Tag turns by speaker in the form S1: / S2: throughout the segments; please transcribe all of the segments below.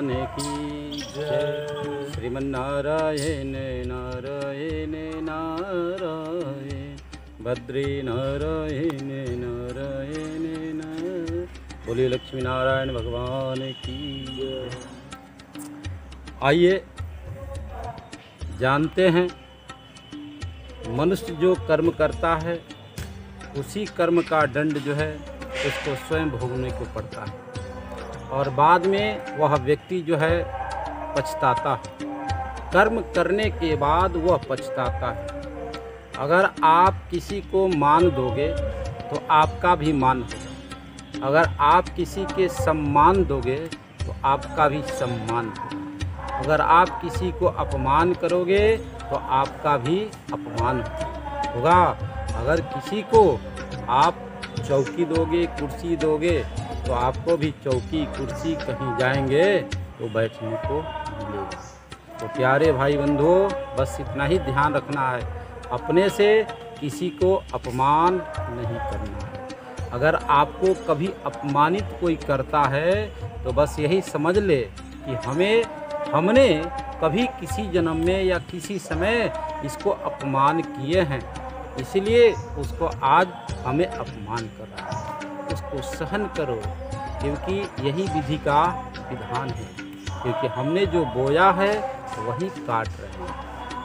S1: भगवान की जय। श्रीमन्नारायण नारायण नारायण, भद्रे नारायण नारायण नारायण। बोलिए लक्ष्मी नारायण भगवान की जय। आइए जानते हैं, मनुष्य जो कर्म करता है उसी कर्म का दंड जो है उसको स्वयं भोगने को पड़ता है, और बाद में वह व्यक्ति जो है पछताता है। कर्म करने के बाद वह पछताता है। अगर आप किसी को मान दोगे तो आपका भी मान होगा, अगर आप किसी के सम्मान दोगे तो आपका भी सम्मान होगा, अगर आप किसी को अपमान करोगे तो आपका भी अपमान होगा। अगर किसी को आप चौकी दोगे, कुर्सी दोगे, तो आपको भी चौकी कुर्सी कहीं जाएंगे तो बैठने को मिलेगा। तो प्यारे भाई बंधुओं, बस इतना ही ध्यान रखना है, अपने से किसी को अपमान नहीं करना है। अगर आपको कभी अपमानित कोई करता है तो बस यही समझ ले कि हमने कभी किसी जन्म में या किसी समय इसको अपमान किए हैं, इसलिए उसको आज हमें अपमान कर रहा है। उसको सहन करो, क्योंकि यही विधि का विधान है, क्योंकि हमने जो बोया है वही काट रहे हैं।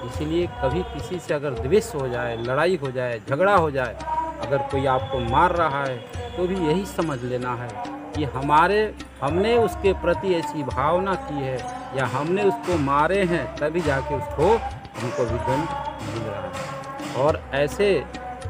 S1: इसलिए कभी किसी से अगर द्वेष हो जाए, लड़ाई हो जाए, झगड़ा हो जाए, अगर कोई आपको मार रहा है तो भी यही समझ लेना है कि हमने उसके प्रति ऐसी भावना की है या हमने उसको मारे हैं, तभी जाके उसको हमको भी दंड मिल रहा है। और ऐसे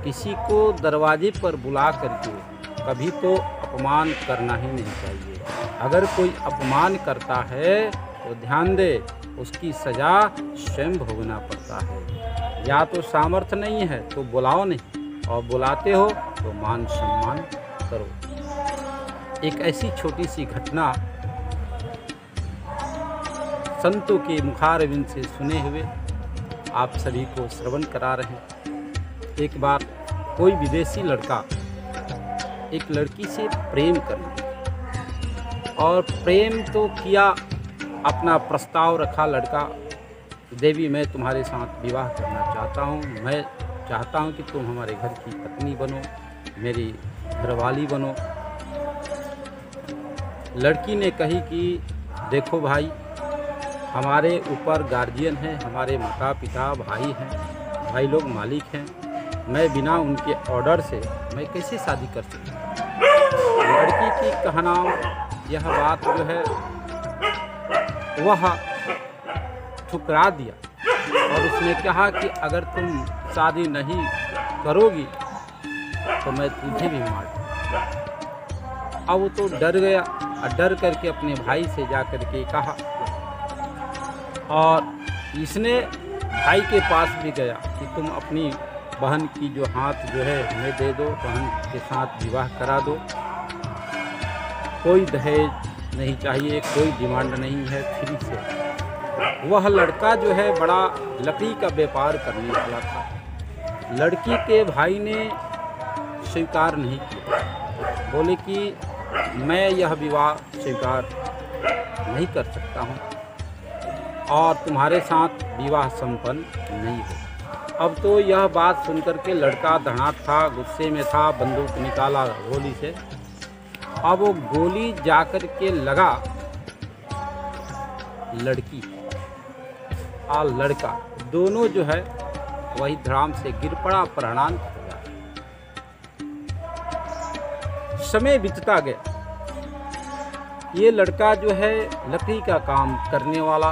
S1: किसी को दरवाजे पर बुला करके कभी तो अपमान करना ही नहीं चाहिए। अगर कोई अपमान करता है तो ध्यान दे, उसकी सज़ा स्वयं भोगना पड़ता है। या तो सामर्थ्य नहीं है तो बुलाओ नहीं, और बुलाते हो तो मान सम्मान करो। एक ऐसी छोटी सी घटना संतों के मुखारविंद से सुने हुए आप सभी को श्रवण करा रहे हैं। एक बार कोई विदेशी लड़का एक लड़की से प्रेम कर लिया, और प्रेम तो किया, अपना प्रस्ताव रखा लड़का, देवी मैं तुम्हारे साथ विवाह करना चाहता हूँ, मैं चाहता हूँ कि तुम हमारे घर की पत्नी बनो, मेरी घरवाली बनो। लड़की ने कही कि देखो भाई, हमारे ऊपर गार्जियन हैं, हमारे माता पिता भाई हैं, भाई लोग मालिक हैं, मैं बिना उनके ऑर्डर से मैं कैसे शादी कर सकता हूँ। लड़की की कहना यह बात जो है वह ठुकरा दिया, और उसने कहा कि अगर तुम शादी नहीं करोगी तो मैं तुझे भी मार दूँगा। अब वो तो डर गया, और डर करके अपने भाई से जा कर के कहा, और इसने भाई के पास भी गया कि तुम अपनी बहन की जो हाथ जो है हमें दे दो, बहन के साथ विवाह करा दो, कोई दहेज नहीं चाहिए, कोई डिमांड नहीं है, फ्री से। वह लड़का जो है बड़ा लकड़ी का व्यापार करने वाला था। लड़की के भाई ने स्वीकार नहीं किया, बोले कि मैं यह विवाह स्वीकार नहीं कर सकता हूँ और तुम्हारे साथ विवाह संपन्न नहीं हो। अब तो यह बात सुनकर के लड़का धड़ाक था, गुस्से में था, बंदूक निकाला गोली से। अब वो गोली जाकर के लगा लड़की और लड़का, दोनों जो है वही धड़ाम से गिर पड़ा, प्राणांत हो गया। समय बीतता गया, ये लड़का जो है लकड़ी का काम करने वाला,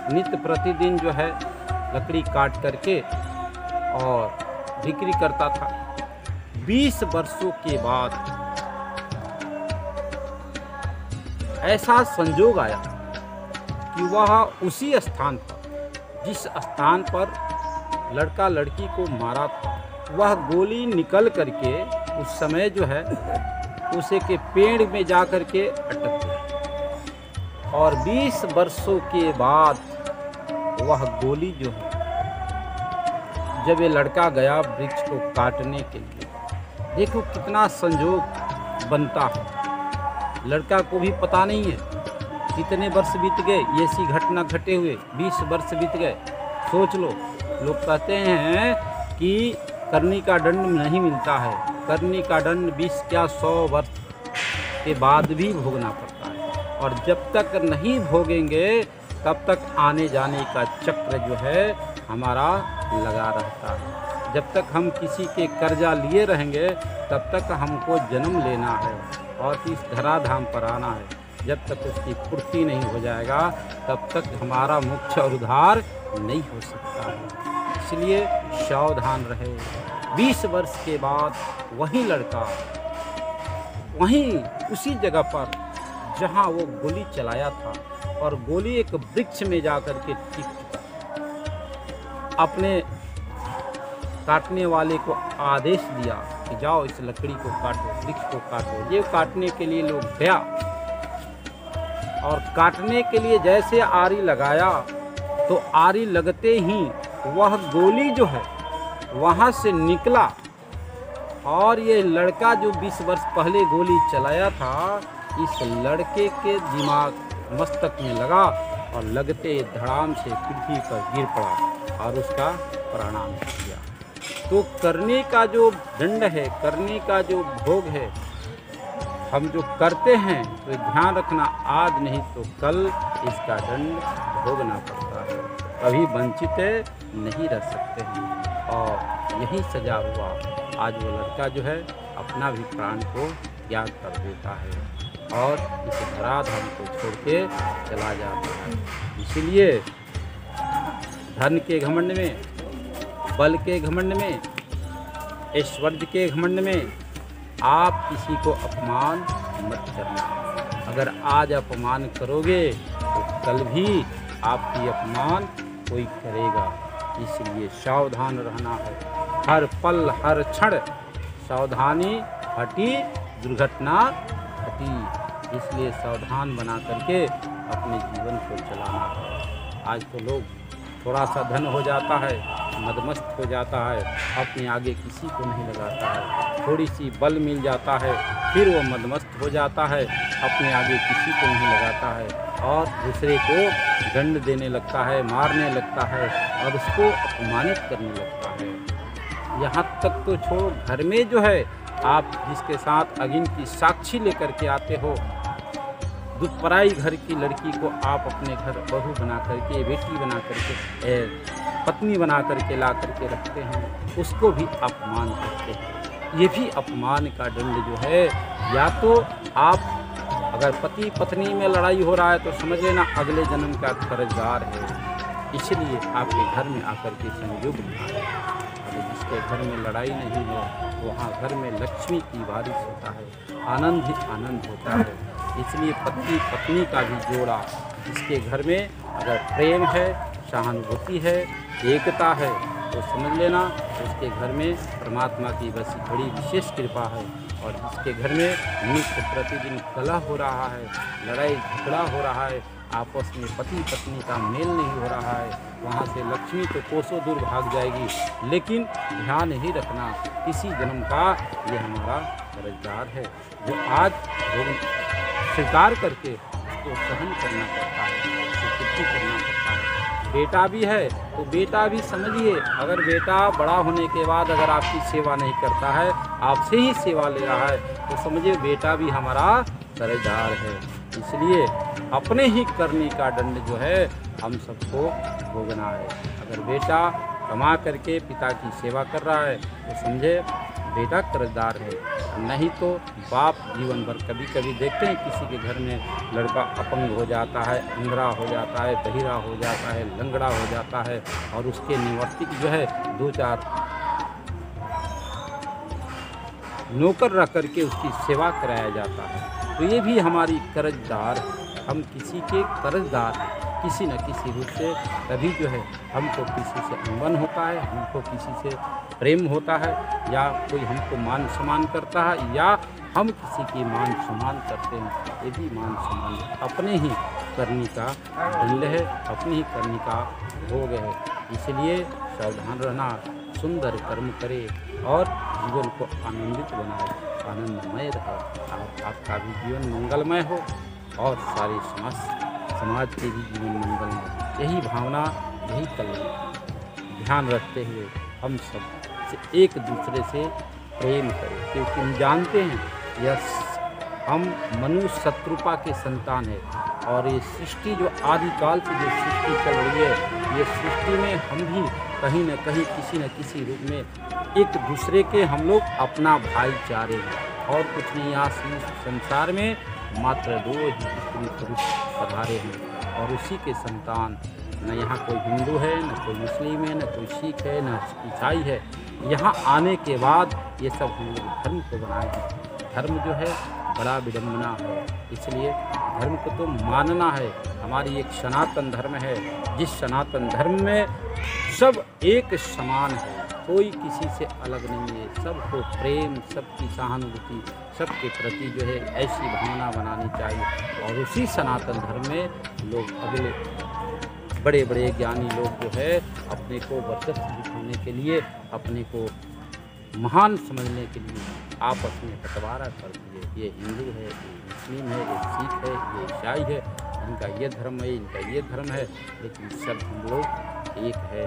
S1: नित्य प्रतिदिन जो है लकड़ी काट करके और बिक्री करता था। 20 वर्षों के बाद ऐसा संजोग आया कि वह उसी स्थान पर, जिस स्थान पर लड़का लड़की को मारा था, वह गोली निकल करके उस समय जो है उसे के पेड़ में जा करके अटक गया। और 20 वर्षों के बाद वह गोली जो है, जब ये लड़का गया वृक्ष को काटने के लिए, देखो कितना संजोग बनता है। लड़का को भी पता नहीं है कितने वर्ष बीत गए, ये सी घटना घटे हुए 20 वर्ष बीत गए। सोच लो, लोग कहते हैं कि करनी का दंड नहीं मिलता है। करनी का दंड 20 क्या 100 वर्ष के बाद भी भोगना पड़ता है, और जब तक नहीं भोगेंगे तब तक आने जाने का चक्र जो है हमारा लगा रहता है। जब तक हम किसी के कर्जा लिए रहेंगे तब तक हमको जन्म लेना है और इस धराधाम पर आना है। जब तक उसकी पूर्ति नहीं हो जाएगा तब तक हमारा मोक्ष और उद्धार नहीं हो सकता है। इसलिए सावधान रहे। 20 वर्ष के बाद वही लड़का वहीं उसी जगह पर जहां वो गोली चलाया था, और गोली एक वृक्ष में जाकर के टिक चुका, अपने काटने वाले को आदेश दिया कि जाओ इस लकड़ी को काटो, वृक्ष को काटो। ये काटने के लिए लोग गया, और काटने के लिए जैसे आरी लगाया तो आरी लगते ही वह गोली जो है वहाँ से निकला, और ये लड़का जो 20 वर्ष पहले गोली चलाया था इस लड़के के दिमाग मस्तक में लगा, और लगते धड़ाम से पृथ्वी पर गिर पड़ा और उसका प्राणाम किया। तो करने का जो दंड है, करने का जो भोग है, हम जो करते हैं तो ध्यान रखना, आज नहीं तो कल इसका दंड भोगना पड़ता है। कभी वंचित नहीं रह सकते हैं, और यही सजा हुआ आज वो लड़का जो है अपना भी प्राण को त्याग कर देता है और इस धराधाम को छोड़ के चला जाता है। इसलिए धन के घमंड में, बल के घमंड में, ऐश्वर्य के घमंड में आप किसी को अपमान मत करना। अगर आज अपमान करोगे तो कल भी आपकी अपमान कोई करेगा। इसलिए सावधान रहना है। हर पल हर क्षण सावधानी हटी दुर्घटना घटी। इसलिए सावधान बना करके अपने जीवन को चलाना है। आज तो लोग थोड़ा सा धन हो जाता है, मदमस्त हो जाता है, अपने आगे किसी को नहीं लगाता है। थोड़ी सी बल मिल जाता है, फिर वो मदमस्त हो जाता है, अपने आगे किसी को नहीं लगाता है, और दूसरे को दंड देने लगता है, मारने लगता है, और उसको अपमानित करने लगता है। यहाँ तक तो छोड़ो, घर में जो है आप जिसके साथ अगिन की साक्षी लेकर के आते हो, पराई घर की लड़की को आप अपने घर बहू बना करके, बेटी बना करके, पत्नी बना करके ला करके रखते हैं, उसको भी अपमान करते हैं। ये भी अपमान का दंड जो है, या तो आप अगर पति पत्नी में लड़ाई हो रहा है तो समझ लेना अगले जन्म का कर्जदार है। इसलिए आपके घर में आकर के संयोग बना है। अगर जिसके घर में लड़ाई नहीं हो वहाँ घर में लक्ष्मी की बारिश होता है, आनंद ही आनंद होता है। इसलिए पति पत्नी का भी जोड़ा, जिसके घर में अगर प्रेम है, सहानुभूति है, एकता है, तो समझ लेना उसके घर में परमात्मा की बस बड़ी विशेष कृपा है। और जिसके घर में नित्य प्रतिदिन कलह हो रहा है, लड़ाई झगड़ा हो रहा है, आपस में पति पत्नी का मेल नहीं हो रहा है, वहाँ से लक्ष्मी तो कोसों दूर भाग जाएगी। लेकिन ध्यान ही रखना, किसी जन्म का ये हमारा कर्जदार है, जो आज स्वीकार करके उसको सहन करना पड़ता है, स्वीकृति करना पड़ता है। बेटा भी है तो बेटा भी समझिए, अगर बेटा बड़ा होने के बाद अगर आपकी सेवा नहीं करता है, आपसे ही सेवा ले रहा है, तो समझिए बेटा भी हमारा कर्जदार है। इसलिए अपने ही करने का दंड जो है हम सबको भोगना है। अगर बेटा कमा करके पिता की सेवा कर रहा है तो समझे बेटा कर्जदार है, नहीं तो बाप जीवन भर। कभी कभी देखते हैं किसी के घर में लड़का अपंग हो जाता है, अंधरा हो जाता है, बहिरा हो जाता है, लंगड़ा हो जाता है, और उसके निवर्तिक जो है 2-4 नौकर रख करके उसकी सेवा कराया जाता है। तो ये भी हमारी कर्जदार है। हम किसी के कर्जदार हैं, किसी न किसी रूप से। तभी जो है हमको किसी से अनबन होता है, हमको किसी से प्रेम होता है, या कोई हमको मान सम्मान करता है, या हम किसी की मान सम्मान करते हैं। ये भी मान सम्मान अपने ही करने का दंड है, अपने ही करने का भोग है। इसलिए सावधान रहना, सुंदर कर्म करे और जीवन को आनंदित बनाए, आनंदमय रहे। आपका भी जीवन मंगलमय हो और सारे समाज समाज के भी जीवन मंगल में। यही भावना, यही कल्याण ध्यान रखते हुए हम सब से एक दूसरे से प्रेम करें, क्योंकि हम जानते हैं यह हम मनुष्य शत्रुपा के संतान है। और ये सृष्टि जो आदिकाल से जो सृष्टि चल रही है, ये सृष्टि में हम भी कहीं न कहीं किसी न किसी रूप में एक दूसरे के हम लोग अपना भाईचारे हैं। और कुछ नहीं, यहाँ संसार में मात्र 2 ही स्त्री पुरुष पधारे हैं और उसी के संतान। न यहाँ कोई हिंदू है, न कोई मुस्लिम है, न कोई सिख है, न ईसाई है। यहाँ आने के बाद ये सब हम लोग धर्म को बनाए हैं। धर्म जो है बड़ा विडम्बना है, इसलिए धर्म को तो मानना है। हमारी एक सनातन धर्म है, जिस सनातन धर्म में सब एक समान है, कोई किसी से अलग नहीं है। सबको प्रेम, सबकी सहानुभूति, सबके प्रति जो है ऐसी भावना बनानी चाहिए। और उसी सनातन धर्म में लोग अगले बड़े बड़े ज्ञानी लोग जो है अपने को वर्चस्व दिखाने के लिए, अपने को महान समझने के लिए आपस में बंटवारा कर दिए। ये हिंदू है, ये मुस्लिम है, ये सिख है, ये ईसाई है, इनका ये धर्म है, इनका ये धर्म है, लेकिन सब हम लोग एक है।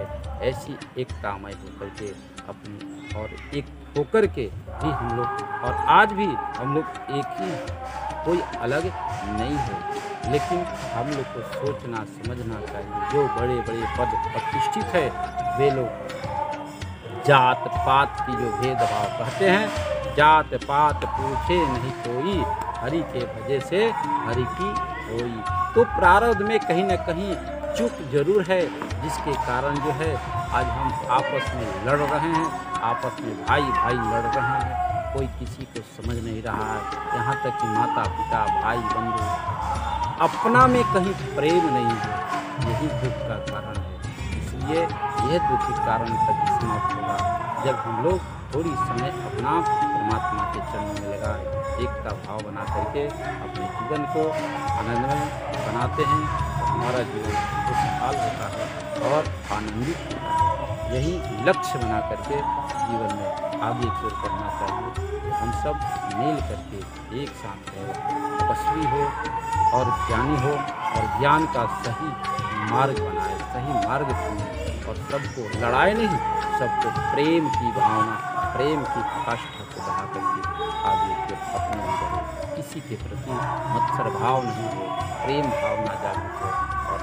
S1: ऐसी एकतामय होकर के अपनी और एक होकर के भी हम लोग, और आज भी हम लोग एक ही, कोई अलग नहीं है। लेकिन हम लोग को सोचना समझना चाहिए, जो बड़े बड़े पद प्रतिष्ठित है वे लोग जात पात की जो भेदभाव कहते हैं, जात पात पूछे नहीं कोई, हरि के भजे से हरि की होई। तो प्रारब्ध में कहीं न कहीं चूक जरूर है, जिसके कारण जो है आज हम आपस में लड़ रहे हैं, आपस में भाई भाई लड़ रहे हैं, कोई किसी को समझ नहीं रहा है। यहाँ तक कि माता पिता भाई बंधु अपना में कहीं प्रेम नहीं है, यही दुख का कारण है। इसलिए यह दुख के कारण तक समाप्त होगा जब हम लोग थोड़ी समय अपना परमात्मा के चरणों में लगाए, एकता भाव बना करके अपने जीवन को आनंदमय बनाते हैं, तो हमारा जीवन खुशहाल होता है और आनंदित होता है। यही लक्ष्य बना करके जीवन में आगे की ओर करना चाहिए। हम सब मिल करके एक साथ रहो, तपस्वी हो और ज्ञानी हो, और ज्ञान का सही मार्ग बनाए, सही मार्ग चुने, और सबको लड़ाई नहीं, सबको प्रेम की भावना, प्रेम की काष्ठा को बढ़ा करके आगे के अपने बढ़े। किसी के प्रति मत्सर भाव नहीं हो, प्रेम भावना जागृत हो, और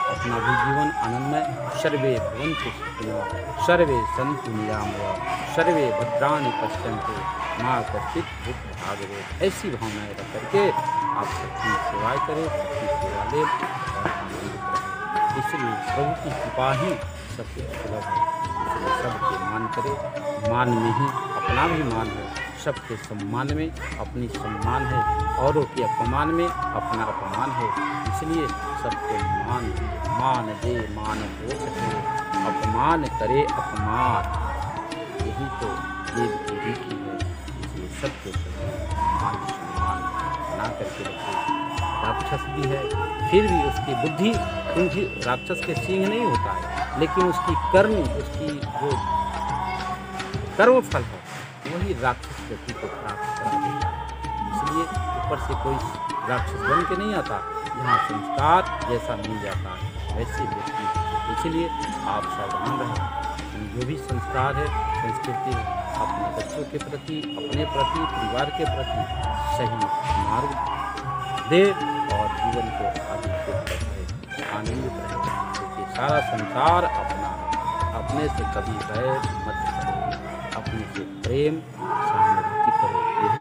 S1: अपना भी जीवन आनंदमय। सर्वे भवन्तु सुखिनः, सर्वे सन्तु निरामयाः, सर्वे भद्राणि पश्यन्तु माँ कश्चित् दुःखभाग्। ऐसी भावनाएं रख करके आप सबकी सेवाएं करें, सबकी सेवा लें और आनंदित रहें। इसलिए प्रभु की कृपा ही सबसे सुलभ है। इसलिए सबके मान करें, मान में ही अपना भी मान है, सबके सम्मान में अपनी सम्मान है, औरों के अपमान में अपना अपमान है। इसलिए सबको मान दे मान हो सके, अपमान करे अपमान, यही तो देव की रीति है। इसलिए सबके प्रति मान सम्मान बना करके रखे। राक्षस भी है, फिर भी उसकी बुद्धि, क्योंकि राक्षस के सींग नहीं होता है, लेकिन उसकी कर्म, उसकी जो कर्म फल है वही राक्षस व्यक्ति को प्राप्त करा देता है। इसलिए ऊपर से कोई राक्षस बन के नहीं आता, यहाँ संस्कार जैसा मिल जाता है वैसे व्यक्ति। इसलिए आप सावधान रहें। जो भी संस्कार है, संस्कृति है, अपने बच्चों के प्रति, अपने प्रति, परिवार के प्रति सही मार्ग दे और जीवन को आगे बढ़ाए, आनंदित रहे। क्योंकि सारा संसार अपना है, अपने से कभी वैर मत करो, अपने से प्रेम सहानुभूति करो, यही